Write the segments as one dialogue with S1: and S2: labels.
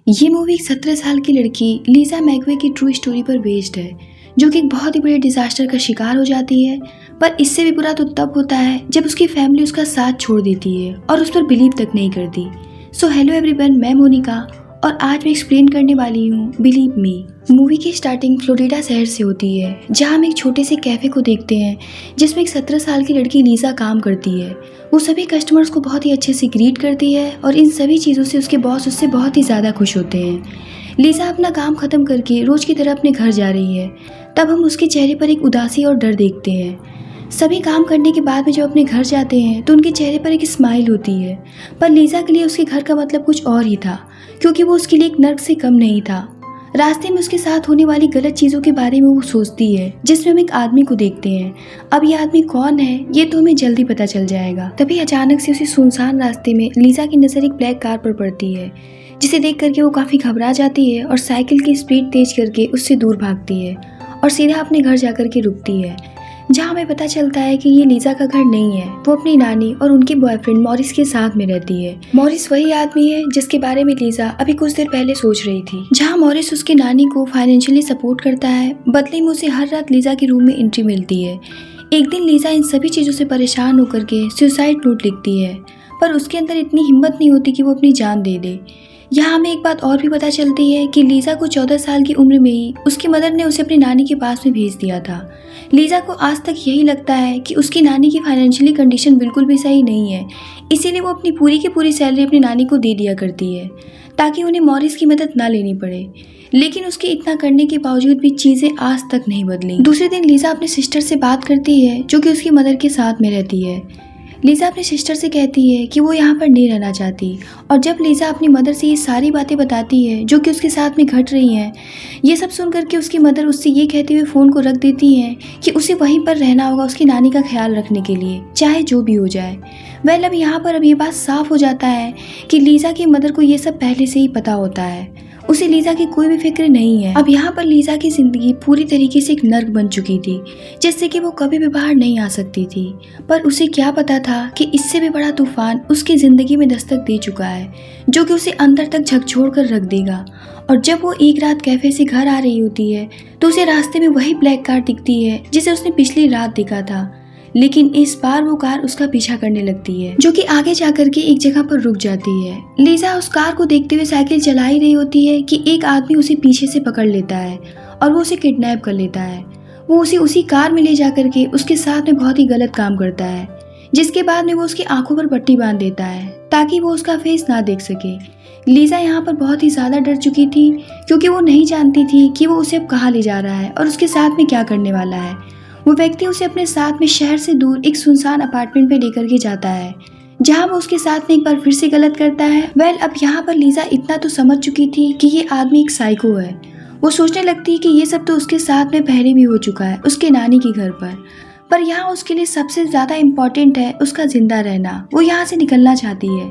S1: ये मूवी एक 17 साल की लड़की लीजा मैकवे की ट्रू स्टोरी पर बेस्ड है, जो कि एक बहुत ही बड़े डिजास्टर का शिकार हो जाती है। पर इससे भी बुरा तो तब होता है जब उसकी फैमिली उसका साथ छोड़ देती है और उस पर बिलीव तक नहीं करती। सो हेलो एवरीवन, मैं मोनिका और आज मैं एक्सप्लेन करने वाली हूँ बिलीव मी। मूवी की स्टार्टिंग फ्लोरिडा शहर से होती है, जहाँ हम एक छोटे से कैफे को देखते हैं जिसमें एक 17 साल की लड़की लीजा काम करती है। वो सभी कस्टमर्स को बहुत ही अच्छे से ग्रीट करती है और इन सभी चीज़ों से उसके बॉस उससे बहुत ही ज़्यादा खुश होते हैं। लीजा अपना काम ख़त्म करके रोज़ की तरह अपने घर जा रही है। तब हम उसके चेहरे पर एक उदासी और डर देखते हैं। सभी काम करने के बाद में जब अपने घर जाते हैं तो उनके चेहरे पर एक स्माइल होती है। पर लीजा के लिए उसके घर का मतलब कुछ और ही था, क्योंकि वो उसके लिए एक नर्क से कम नहीं था। रास्ते में उसके साथ होने वाली गलत चीज़ों के बारे में वो सोचती है, जिसमें हम एक आदमी को देखते हैं। अब ये आदमी कौन है ये तो हमें जल्दी पता चल जाएगा। तभी अचानक से उसी सुनसान रास्ते में लीजा की नज़र एक ब्लैक कार पर पड़ती है, जिसे देख करके वो काफ़ी घबरा जाती है और साइकिल की स्पीड तेज करके उससे दूर भागती है और सीधा अपने घर जाकर के रुकती है, जहाँ हमें पता चलता है कि ये लीजा का घर नहीं है। वो अपनी नानी और उनके बॉयफ्रेंड मॉरिस के साथ में रहती है। मॉरिस वही आदमी है जिसके बारे में लीजा अभी कुछ देर पहले सोच रही थी। जहाँ मॉरिस उसकी नानी को फाइनेंशियली सपोर्ट करता है, बदले में उसे हर रात लीजा के रूम में एंट्री मिलती है। एक दिन लीजा इन सभी चीज़ों से परेशान होकर के सुसाइड नोट लिखती है, पर उसके अंदर इतनी हिम्मत नहीं होती कि वो अपनी जान दे दे। यहाँ हमें एक बात और भी पता चलती है कि लीजा को 14 साल की उम्र में ही उसकी मदर ने उसे अपनी नानी के पास में भेज दिया था। लीजा को आज तक यही लगता है कि उसकी नानी की फाइनेंशियली कंडीशन बिल्कुल भी सही नहीं है, इसीलिए वो अपनी पूरी की पूरी सैलरी अपनी नानी को दे दिया करती है ताकि उन्हें मॉरिस की मदद ना लेनी पड़े। लेकिन उसके इतना करने के बावजूद भी चीज़ें आज तक नहीं बदली। दूसरे दिन लीजा अपने सिस्टर से बात करती है, जो कि उसकी मदर के साथ में रहती है। लीजा अपने सिस्टर से कहती है कि वो यहाँ पर नहीं रहना चाहती, और जब लीजा अपनी मदर से ये सारी बातें बताती है जो कि उसके साथ में घट रही हैं, ये सब सुन करके उसकी मदर उससे ये कहते हुए फ़ोन को रख देती हैं कि उसे वहीं पर रहना होगा उसकी नानी का ख्याल रखने के लिए, चाहे जो भी हो जाए। अब यहाँ पर अब ये बात साफ हो जाता है कि लीजा की मदर को ये सब पहले से ही पता होता है, उसे लीजा की कोई भी फिक्र नहीं है। अब यहाँ पर लीजा की जिंदगी पूरी तरीके से एक नर्क बन चुकी थी, जिससे कि वो कभी भी बाहर नहीं आ सकती थी। पर उसे क्या पता था कि इससे भी बड़ा तूफान उसकी जिंदगी में दस्तक दे चुका है, जो कि उसे अंदर तक झकझोर कर रख देगा। और जब वो एक रात कैफे से घर आ रही होती है तो उसे रास्ते में वही ब्लैक कार दिखती है जिसे उसने पिछली रात देखा था, लेकिन इस बार वो कार उसका पीछा करने लगती है, जो कि आगे जाकर के एक जगह पर रुक जाती है। लीजा उस कार को देखते हुए साइकिल चला ही रही होती है कि एक आदमी उसे पीछे से पकड़ लेता है और वो उसे किडनैप कर लेता है। वो उसे उसी कार में ले जाकर के उसके साथ में बहुत ही गलत काम करता है, जिसके बाद में वो उसकी आंखों पर पट्टी बांध देता है ताकि वो उसका फेस ना देख सके। लीजा यहाँ पर बहुत ही ज़्यादा डर चुकी थी, क्योंकि वो नहीं जानती थी कि वो उसे अब कहाँ ले जा रहा है और उसके साथ में क्या करने वाला है। वो व्यक्ति उसे अपने साथ में शहर से दूर एक सुनसान अपार्टमेंट पे लेकर के जाता है, जहाँ वो उसके साथ में एक बार फिर से गलत करता है। अब यहाँ पर लीजा इतना तो समझ चुकी थी कि ये आदमी एक साइको है। वो सोचने लगती है कि ये सब तो उसके साथ में पहले भी हो चुका है उसके नानी के घर पर यहाँ उसके लिए सबसे ज़्यादा इम्पोर्टेंट है उसका जिंदा रहना। वो यहाँ से निकलना चाहती है,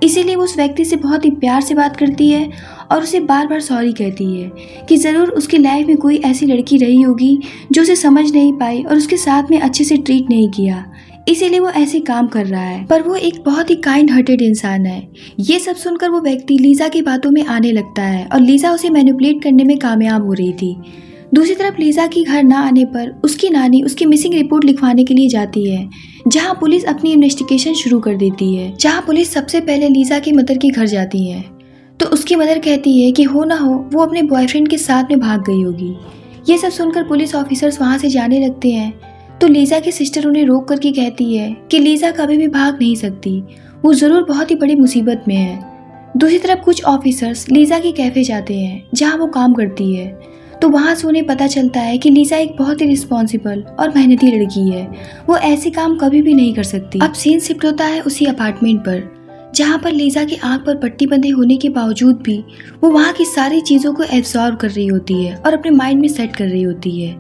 S1: इसीलिए वो उस व्यक्ति से बहुत ही प्यार से बात करती है और उसे बार बार सॉरी कहती है कि ज़रूर उसकी लाइफ में कोई ऐसी लड़की रही होगी जो उसे समझ नहीं पाई और उसके साथ में अच्छे से ट्रीट नहीं किया, इसीलिए वो ऐसे काम कर रहा है। पर वो एक बहुत ही काइंड हार्टेड इंसान है। ये सब सुनकर वो व्यक्ति लीजा की बातों में आने लगता है और लीजा उसे मैनिपुलेट करने में कामयाब हो रही थी। दूसरी तरफ लीजा की घर ना आने पर उसकी नानी उसकी मिसिंग रिपोर्ट लिखवाने के लिए जाती है, जहां पुलिस अपनी इन्वेस्टिगेशन शुरू कर देती है। जहां पुलिस सबसे पहले लीजा की मदर के घर जाती है तो उसकी मदर कहती है कि हो ना हो वो अपने बॉयफ्रेंड के साथ में भाग गई होगी। ये सब सुनकर पुलिस ऑफिसर्स वहां से जाने लगते हैं तो लीजा की सिस्टर उन्हें रोक करके कहती है कि लीजा कभी भी भाग नहीं सकती, वो ज़रूर बहुत ही बड़ी मुसीबत में है। दूसरी तरफ कुछ ऑफिसर्स लीजा के कैफे जाते हैं जहाँ वो काम करती है, तो वहाँ से उन्हें पता चलता है कि लीजा एक बहुत ही रिस्पॉन्सिबल और मेहनती लड़की है, वो ऐसे काम कभी भी नहीं कर सकती। अब सीन शिफ्ट होता है उसी अपार्टमेंट पर, जहाँ पर लीजा की आंख पर पट्टी बंधे होने के बावजूद भी वो वहाँ की सारी चीज़ों को एब्जॉर्व कर रही होती है और अपने माइंड में सेट कर रही होती है।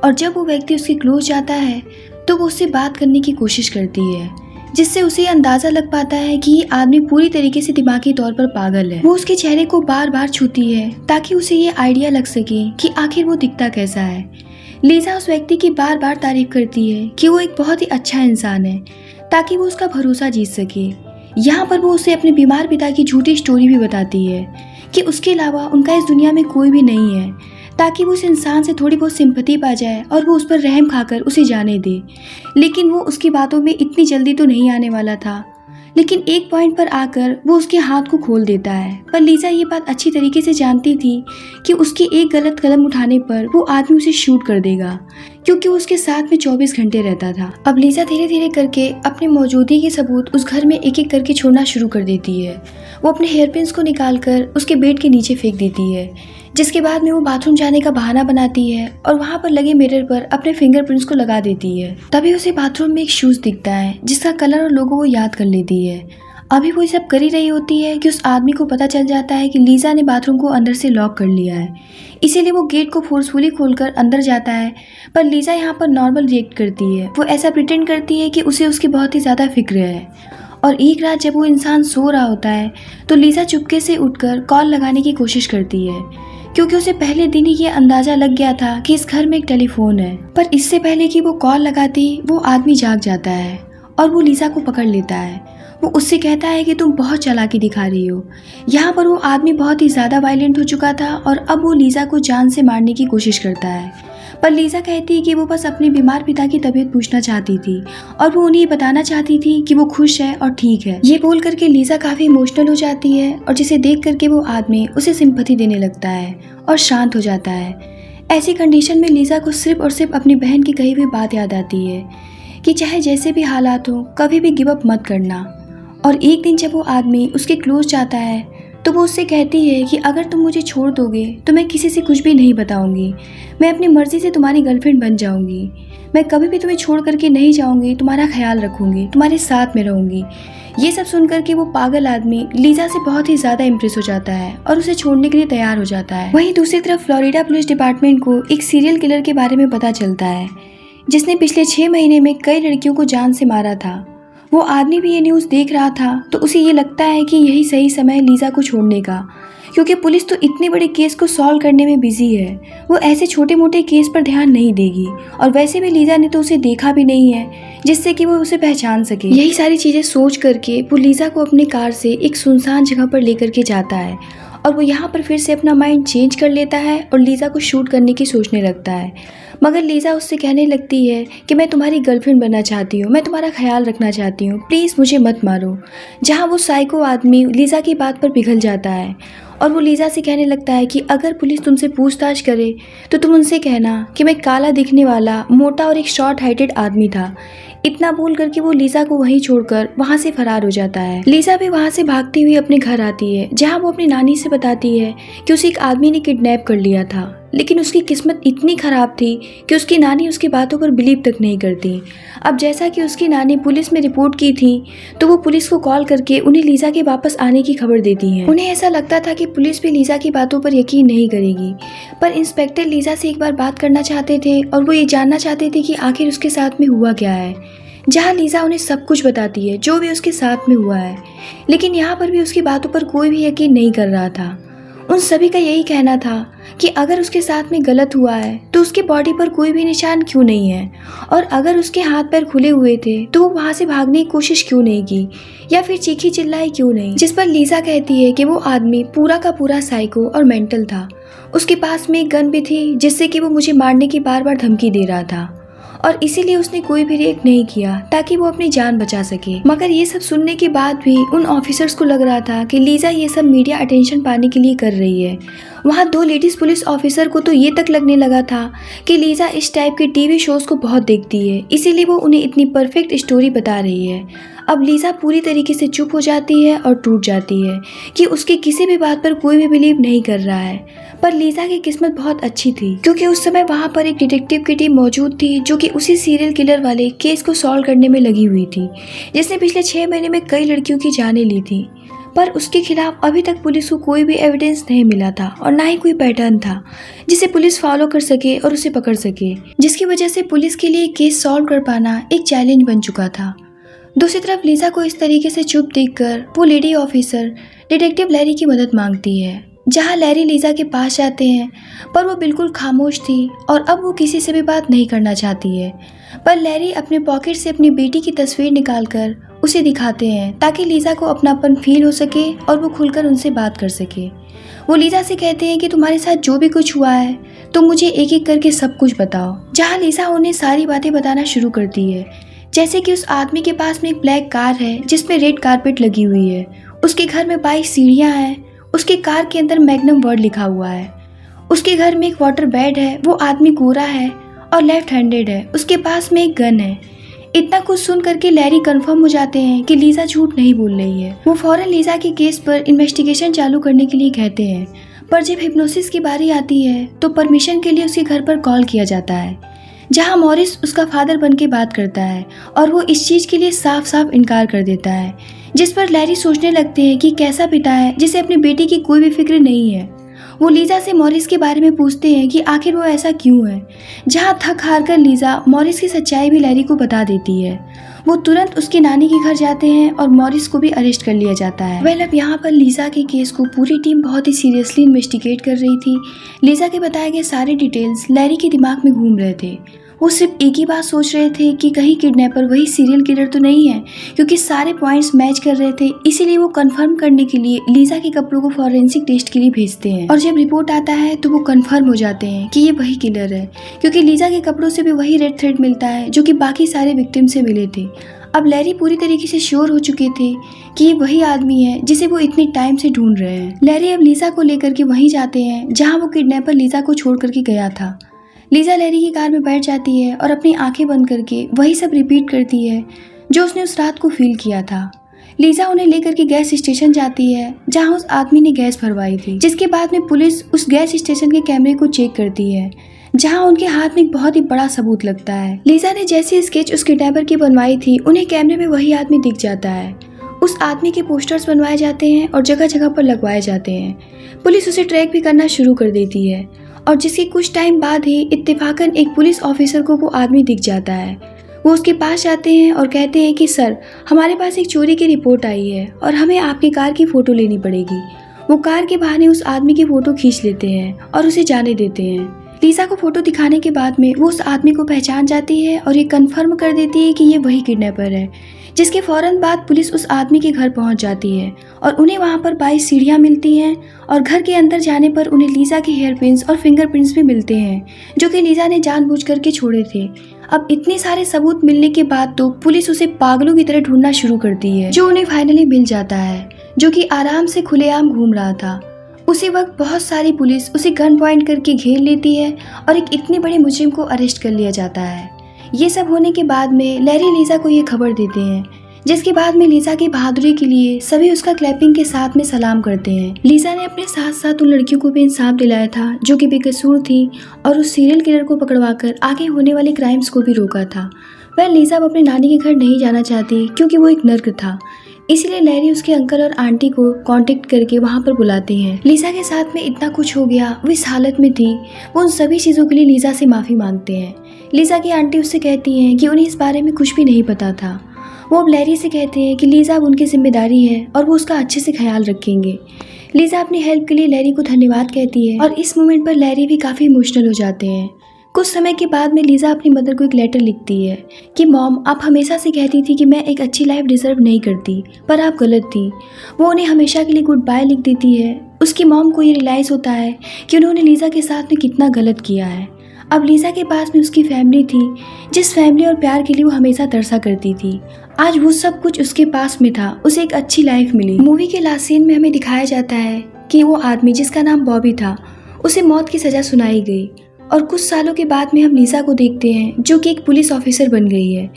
S1: और जब वो व्यक्ति उसके क्लोज जाता है तो वो उससे बात करने की कोशिश करती है, जिससे उसे अंदाज़ा लग पाता है कि ये आदमी पूरी तरीके से दिमागी तौर पर पागल है। वो उसके चेहरे को बार बार छूती है ताकि उसे ये आइडिया लग सके कि आखिर वो दिखता कैसा है। लीजा उस व्यक्ति की बार बार तारीफ करती है कि वो एक बहुत ही अच्छा इंसान है, ताकि वो उसका भरोसा जीत सके। यहाँ पर वो उसे अपने बीमार पिता की झूठी स्टोरी भी बताती है कि उसके अलावा उनका इस दुनिया में कोई भी नहीं है, ताकि वो उस इंसान से थोड़ी बहुत सिंपैथी पा जाए और वो उस पर रहम खाकर उसे जाने दे। लेकिन वो उसकी बातों में इतनी जल्दी तो नहीं आने वाला था। लेकिन एक पॉइंट पर आकर वो उसके हाथ को खोल देता है। पर लीजा ये बात अच्छी तरीके से जानती थी कि उसके एक गलत कदम उठाने पर वो आदमी उसे शूट कर देगा, क्योंकि वो उसके साथ में 24 घंटे रहता था। अब लीजा धीरे धीरे करके अपनी मौजूदगी के सबूत उस घर में एक एक करके छोड़ना शुरू कर देती है। वो अपने हेयर पिन्स को निकाल कर उसके बेड के नीचे फेंक देती है, जिसके बाद में वो बाथरूम जाने का बहाना बनाती है और वहाँ पर लगे मिरर पर अपने फिंगरप्रिंट्स को लगा देती है। तभी उसे बाथरूम में एक शूज दिखता है जिसका कलर और लोगो वो याद कर लेती है। अभी वो ये सब कर ही रही होती है कि उस आदमी को पता चल जाता है कि लीजा ने बाथरूम को अंदर से लॉक कर लिया है। इसीलिए वो गेट को फोर्सफुली खोलकर अंदर जाता है। पर लीजा यहाँ पर नॉर्मल रिएक्ट करती है। वो ऐसा प्रिटेंड करती है कि उसे उसकी बहुत ही ज़्यादा फिक्र है। और एक रात जब वो इंसान सो रहा होता है तो लीजा चुपके से उठकर कॉल लगाने की कोशिश करती है, क्योंकि उसे पहले दिन ही ये अंदाजा लग गया था कि इस घर में एक टेलीफोन है। पर इससे पहले कि वो कॉल लगाती वो आदमी जाग जाता है और वो लीजा को पकड़ लेता है। वो उससे कहता है कि तुम बहुत चालाकी दिखा रही हो। यहाँ पर वो आदमी बहुत ही ज़्यादा वायलेंट हो चुका था और अब वो लीजा को जान से मारने की कोशिश करता है। पर लीजा कहती है कि वो बस अपने बीमार पिता की तबीयत पूछना चाहती थी और वो उन्हें बताना चाहती थी कि वो खुश है और ठीक है। ये बोल करके लीजा काफ़ी इमोशनल हो जाती है और जिसे देख करके वो आदमी उसे सिंपैथी देने लगता है और शांत हो जाता है। ऐसी कंडीशन में लीजा को सिर्फ और सिर्फ अपनी बहन की कही हुई बात याद आती है कि चाहे जैसे भी हालात हो कभी भी गिव अप मत करना। और एक दिन जब वो आदमी उसके क्लोज जाता है तो वो उससे कहती है कि अगर तुम मुझे छोड़ दोगे तो मैं किसी से कुछ भी नहीं बताऊंगी। मैं अपनी मर्जी से तुम्हारी गर्लफ्रेंड बन जाऊंगी। मैं कभी भी तुम्हें छोड़ करके नहीं जाऊंगी, तुम्हारा ख्याल रखूंगी, तुम्हारे साथ में रहूंगी। ये सब सुन करके वो पागल आदमी लीजा से बहुत ही ज़्यादा इम्प्रेस हो जाता है और उसे छोड़ने के लिए तैयार हो जाता है। वहीं दूसरी तरफ फ्लोरिडा पुलिस डिपार्टमेंट को एक सीरियल किलर के बारे में पता चलता है जिसने पिछले 6 महीने में कई लड़कियों को जान से मारा था। वो आदमी भी ये न्यूज़ देख रहा था तो उसे ये लगता है कि यही सही समय है लीजा को छोड़ने का, क्योंकि पुलिस तो इतने बड़े केस को सॉल्व करने में बिजी है। वो ऐसे छोटे मोटे केस पर ध्यान नहीं देगी और वैसे भी लीजा ने तो उसे देखा भी नहीं है जिससे कि वो उसे पहचान सके। यही सारी चीज़ें सोच करके वो लीजा को अपनी कार से एक सुनसान जगह पर लेकर के जाता है और वो यहाँ पर फिर से अपना माइंड चेंज कर लेता है और लीजा को शूट करने की सोचने लगता है। मगर लीजा उससे कहने लगती है कि मैं तुम्हारी गर्लफ्रेंड बनना चाहती हूँ, मैं तुम्हारा ख्याल रखना चाहती हूँ, प्लीज़ मुझे मत मारो। जहाँ वो साइको आदमी लीजा की बात पर पिघल जाता है और वो लीजा से कहने लगता है कि अगर पुलिस तुमसे पूछताछ करे तो तुम उनसे कहना कि मैं काला दिखने वाला मोटा और एक शॉर्ट हाइटेड आदमी था। इतना बोल करके वो लीजा को वहीं छोड़कर वहाँ से फरार हो जाता है। लीजा भी वहाँ से भागती हुई अपने घर आती है, जहाँ वो अपनी नानी से बताती है कि उसे एक आदमी ने किडनैप कर लिया था। लेकिन उसकी किस्मत इतनी खराब थी कि उसकी नानी उसकी बातों पर बिलीव तक नहीं करती। अब जैसा कि उसकी नानी पुलिस में रिपोर्ट की थी तो वो पुलिस को कॉल करके उन्हें लीजा के वापस आने की खबर देती हैं। उन्हें ऐसा लगता था कि पुलिस भी लीजा की बातों पर यकीन नहीं करेगी, पर इंस्पेक्टर लीजा से एक बार बात करना चाहते थे और वो ये जानना चाहते थे कि आखिर उसके साथ में हुआ क्या है। जहाँ लीजा उन्हें सब कुछ बताती है जो भी उसके साथ में हुआ है, लेकिन यहाँ पर भी उसकी बातों पर कोई भी यकीन नहीं कर रहा था। उन सभी का यही कहना था कि अगर उसके साथ में गलत हुआ है तो उसके बॉडी पर कोई भी निशान क्यों नहीं है, और अगर उसके हाथ पैर खुले हुए थे तो वो वहाँ से भागने की कोशिश क्यों नहीं की या फिर चीखी चिल्लाई क्यों नहीं। जिस पर लीजा कहती है कि वो आदमी पूरा का पूरा साइको और मेंटल था। उसके पास में एक गन भी थी जिससे कि वो मुझे मारने की बार बार धमकी दे रहा था और इसीलिए उसने कोई भी रिएक्ट नहीं किया ताकि वो अपनी जान बचा सके। मगर ये सब सुनने के बाद भी उन ऑफिसर्स को लग रहा था कि लीजा ये सब मीडिया अटेंशन पाने के लिए कर रही है। वहाँ 2 लेडीज़ पुलिस ऑफिसर को तो ये तक लगने लगा था कि लीजा इस टाइप के टीवी शोज़ को बहुत देखती है, इसीलिए वो उन्हें इतनी परफेक्ट स्टोरी बता रही है। अब लीजा पूरी तरीके से चुप हो जाती है और टूट जाती है कि उसकी किसी भी बात पर कोई भी बिलीव नहीं कर रहा है। पर लीजा की किस्मत बहुत अच्छी थी क्योंकि उस समय वहाँ पर एक डिटेक्टिव की टीम मौजूद थी जो कि उसी सीरियल किलर वाले केस को सॉल्व करने में लगी हुई थी, जिसने पिछले 6 महीने में कई लड़कियों की जानें ली थी। पर उसके खिलाफ अभी तक पुलिस को कोई भी एविडेंस नहीं मिला था और ना ही कोई पैटर्न था जिसे पुलिस फॉलो कर सके और उसे पकड़ सके, जिसकी वजह से पुलिस के लिए केस सॉल्व कर पाना एक चैलेंज बन चुका था। दूसरी तरफ लीजा को इस तरीके से चुप देखकर वो लेडी ऑफिसर डिटेक्टिव लैरी की मदद मांगती है। जहाँ लैरी लीजा के पास जाते हैं पर वो बिल्कुल खामोश थी और अब वो किसी से भी बात नहीं करना चाहती है। पर लैरी अपने पॉकेट से अपनी बेटी की तस्वीर निकालकर उसे दिखाते हैं ताकि लीजा को अपनापन फील हो सके और वो खुलकर उनसे बात कर सके। वो लीजा से कहते हैं कि तुम्हारे साथ जो भी कुछ हुआ है तो मुझे एक एक करके सब कुछ बताओ। जहाँ लीजा उन्हें सारी बातें बताना शुरू करती है, जैसे कि उस आदमी के पास में एक ब्लैक कार है जिसमें रेड कारपेट लगी हुई है, उसके घर में 22 सीढ़ियाँ हैं, उसके कार के अंदर मैग्नम वर्ड लिखा हुआ है, उसके घर में एक वाटर बेड है, वो आदमी गोरा है और लेफ्ट हैंडेड है, उसके पास में एक गन है। इतना कुछ सुन करके लैरी कंफर्म हो जाते हैं कि लीजा झूठ नहीं बोल रही है। वो फौरन लीजा के केस पर इन्वेस्टिगेशन चालू करने के लिए कहते हैं, पर जब हिप्नोसिस की बारी आती है तो परमिशन के लिए उसके घर पर कॉल किया जाता है, जहां मॉरिस उसका फादर बन के बात करता है और वो इस चीज़ के लिए साफ साफ इनकार कर देता है, जिस पर लैरी सोचने लगते हैं कि कैसा पिता है जिसे अपनी बेटी की कोई भी फिक्र नहीं है। वो लीजा से मॉरिस के बारे में पूछते हैं कि आखिर वो ऐसा क्यों है, जहां थक हार कर लीजा मॉरिस की सच्चाई भी लैरी को बता देती है। वो तुरंत उसकी नानी के घर जाते हैं और मॉरिस को भी अरेस्ट कर लिया जाता है। अब यहाँ पर लीजा के केस को पूरी टीम बहुत ही सीरियसली इन्वेस्टिगेट कर रही थी। लीजा के बताए गए सारे डिटेल्स लैरी के दिमाग में घूम रहे थे। वो सिर्फ एक ही बात सोच रहे थे कि कहीं किडनैपर वही सीरियल किलर तो नहीं है, क्योंकि सारे पॉइंट्स मैच कर रहे थे। इसीलिए वो कंफर्म करने के लिए लीजा के कपड़ों को फॉरेंसिक टेस्ट के लिए भेजते हैं और जब रिपोर्ट आता है तो वो कंफर्म हो जाते हैं कि ये वही किलर है, क्योंकि लीजा के कपड़ों से भी वही रेड थ्रेड मिलता है जो कि बाकी सारे विक्टिम से मिले थे। अब लैरी पूरी तरीके से श्योर हो चुके थे कि ये वही आदमी है जिसे वो इतने टाइम से ढूंढ रहे हैं। लैरी अब लीजा को लेकर के वहीं जाते हैं जहाँ वो किडनैपर लीजा को छोड़ करके गया था। लीजा लैरी की कार में बैठ जाती है और अपनी आंखें बंद करके वही सब रिपीट करती है जो उसने उस रात को फील किया था। लीजा उन्हें लेकर के गैस स्टेशन जाती है जहां उस आदमी ने गैस भरवाई थी, जिसके बाद में पुलिस उस गैस स्टेशन के कैमरे को चेक करती है जहां उनके हाथ में एक बहुत ही बड़ा सबूत लगता है। लीजा ने जैसी स्केच उस किडनैपर की बनवाई थी, उन्हें कैमरे में वही आदमी दिख जाता है। उस आदमी के पोस्टर्स बनवाए जाते हैं और जगह जगह पर लगवाए जाते हैं। पुलिस उसे ट्रैक भी करना शुरू कर देती है और जिसके कुछ टाइम बाद ही इत्तेफाकन एक पुलिस ऑफिसर को वो आदमी दिख जाता है। वो उसके पास जाते हैं और कहते हैं कि सर, हमारे पास एक चोरी की रिपोर्ट आई है और हमें आपकी कार की फ़ोटो लेनी पड़ेगी। वो कार के बहाने उस आदमी की फ़ोटो खींच लेते हैं और उसे जाने देते हैं। लीजा को फ़ोटो दिखाने के बाद में वो उस आदमी को पहचान जाती है और ये कंफर्म कर देती है कि ये वही किडनैपर है, जिसके फ़ौरन बाद पुलिस उस आदमी के घर पहुंच जाती है और उन्हें वहां पर 22 सीढ़ियां मिलती हैं और घर के अंदर जाने पर उन्हें लीजा के हेयर पिन्स और फिंगरप्रिंट्स भी मिलते हैं जो कि लीजा ने जानबूझ करके छोड़े थे। अब इतने सारे सबूत मिलने के बाद तो पुलिस उसे पागलों की तरह ढूंढना शुरू करती है, जो उन्हें फाइनली मिल जाता है, जो कि आराम से खुलेआम घूम रहा था। उसी वक्त बहुत सारी पुलिस उसे गन पॉइंट करके घेर लेती है और एक इतने बड़े मुजरिम को अरेस्ट कर लिया जाता है। ये सब होने के बाद में लैरी लीजा को ये खबर देते हैं, जिसके बाद में लीजा की बहादुरी के लिए सभी उसका क्लैपिंग के साथ में सलाम करते हैं। लीजा ने अपने साथ साथ उन लड़कियों को भी इंसाफ दिलाया था जो कि बेकसूर थी और उस सीरियल किलर को पकड़वाकर आगे होने वाले क्राइम्स को भी रोका था। वह लीजा अब अपने नानी के घर नहीं जाना चाहती क्योंकि वो एक नर्क था, इसीलिए लैरी उसके अंकल और आंटी को कांटेक्ट करके वहां पर बुलाते हैं। लीजा के साथ में इतना कुछ हो गया, वो इस हालत में थी। वो उन सभी चीज़ों के लिए लीजा से माफ़ी मांगते हैं। लीजा की आंटी उससे कहती हैं कि उन्हें इस बारे में कुछ भी नहीं पता था। वो अब लैरी से कहते हैं कि लीजा अब उनकी जिम्मेदारी है और वो उसका अच्छे से ख्याल रखेंगे। लीजा अपनी हेल्प के लिए लैरी को धन्यवाद कहती है और इस मोमेंट पर लैरी भी काफ़ी इमोशनल हो जाते हैं। कुछ समय के बाद में लीजा अपनी मदर को एक लेटर लिखती है कि मॉम, आप हमेशा से कहती थी कि मैं एक अच्छी लाइफ डिजर्व नहीं करती, पर आप गलत थी। वो उन्हें हमेशा के लिए गुड बाय लिख देती है। उसकी मॉम को ये रियलाइज़ होता है कि उन्होंने लीजा के साथ में कितना गलत किया है। अब लीजा के पास में उसकी फैमिली थी, जिस फैमिली और प्यार के लिए वो हमेशा तरसा करती थी। आज वो सब कुछ उसके पास में था, उसे एक अच्छी लाइफ मिली। मूवी के लास्ट सीन में हमें दिखाया जाता है कि वो आदमी जिसका नाम बॉबी था, उसे मौत की सज़ा सुनाई गई और कुछ सालों के बाद में हम लीजा को देखते हैं जो कि एक पुलिस ऑफिसर बन गई है।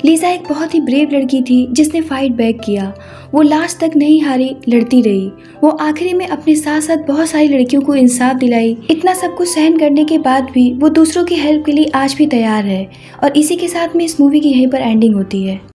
S1: लीजा एक बहुत ही ब्रेव लड़की थी जिसने फाइट बैक किया। वो लास्ट तक नहीं हारी, लड़ती रही। वो आखिरी में अपने साथ साथ बहुत सारी लड़कियों को इंसाफ दिलाई। इतना सब कुछ सहन करने के बाद भी वो दूसरों की हेल्प के लिए आज भी तैयार है। और इसी के साथ में इस मूवी की यहीं पर एंडिंग होती है।